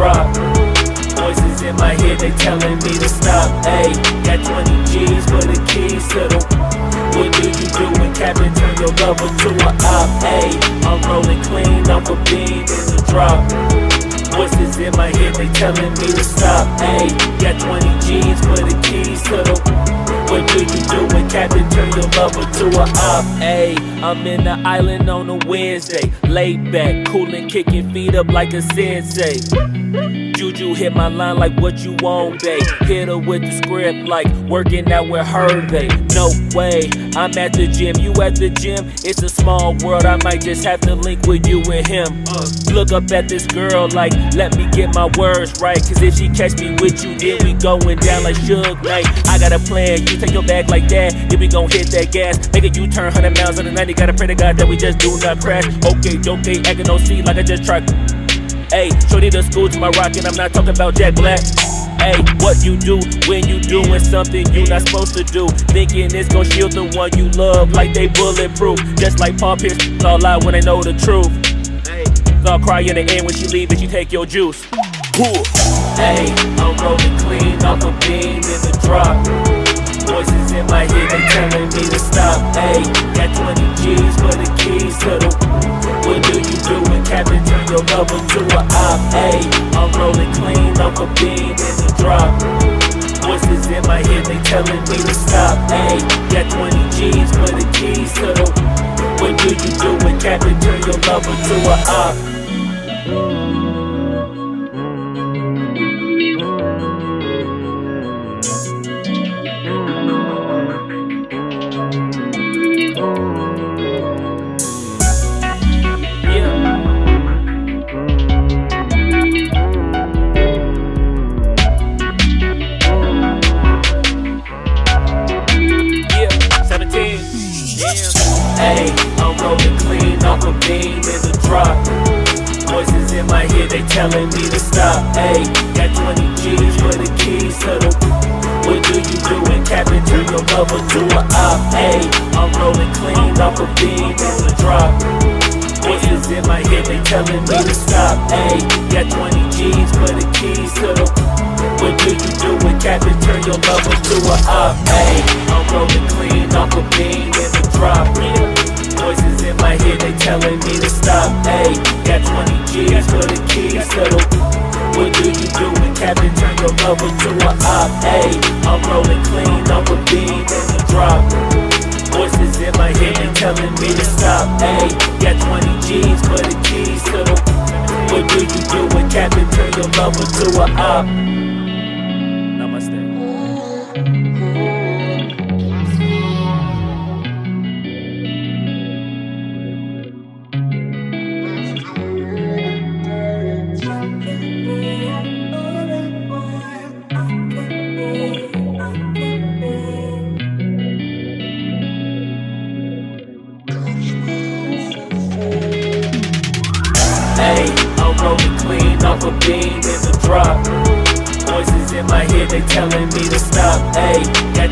drop. Voices in my head, they telling me to stop. Ayy, got 20 G's for the keys to the. What do you do when Captain turn your lover to a op? Ayy, I'm rolling clean off a beam in the drop. Voices in my head, they telling me to stop. Ayy, got 20 G's for the keys to the. What do you do when Captain turn your lover to a op? Ayy, I'm in the island on a Wednesday, laid back, coolin', kicking feet up like a sensei. Juju hit my line like what you want, babe. Hit her with the script like working out with her, babe. No way, I'm at the gym, you at the gym. It's a small world, I might just have to link with you and him. Look up at this girl like, let me get my words right. Cause if she catch me with you, then we going down like Suge Knight. I got a plan, you take your bag like that, then we gon' hit that gas. Make a U-turn 100 miles on the 90, gotta pray to God that we just do not crash. Okay, acting no C like I just tried. Ayy, shorty the school to my rock and I'm not talking about Jack Black. Ayy, what you do when you doing something you not supposed to do? Thinking it's gon' shield the one you love like they bulletproof. Just like Paul Pierce, all lie when they know the truth. Ayy, I'll cry in the end when she leave and she take your juice. Ayy, I'm rolling clean off a beam in the drop. Voices in my head, they telling me to stop. Ayy, got 20 G's for the keys to the. What do you do when Captain turn your lover to a op? Ayy, I'm rolling clean off a beam in the drop. Voices in my head, they telling me to stop. Ayy, got 20 G's for the keys to the. What do you do when Captain turn your lover to a op? Ayy, I'm rolling clean off a beam in the drop. Voices in my head, they telling me to stop. Ayy, got 20 G's for the keys to the. What do you do when Captain turn your lover to a op? Ayy, I'm rolling clean off a beam in the drop. Voices in my head, they telling me to stop. Ayy, got 20 G's for the keys to the. What do you do when Captain turn your lover to a op? Ayy, I'm rolling clean off a beam in the drop. Voices in my head, they telling me to stop. Ayy, got 20 G's for the keys to the. What do you do when Captain turn your lover to a op? Ayy, I'm rolling clean off a beam in the drop. Voices in my head, they telling me to stop. Ayy, got 20 G's for the keys to the. What do you do when Captain turn your lover to a op? Namaste. Ayy, I'm rolling clean off a beam in the drop. Voices in my head, they telling me to stop. Ayy, got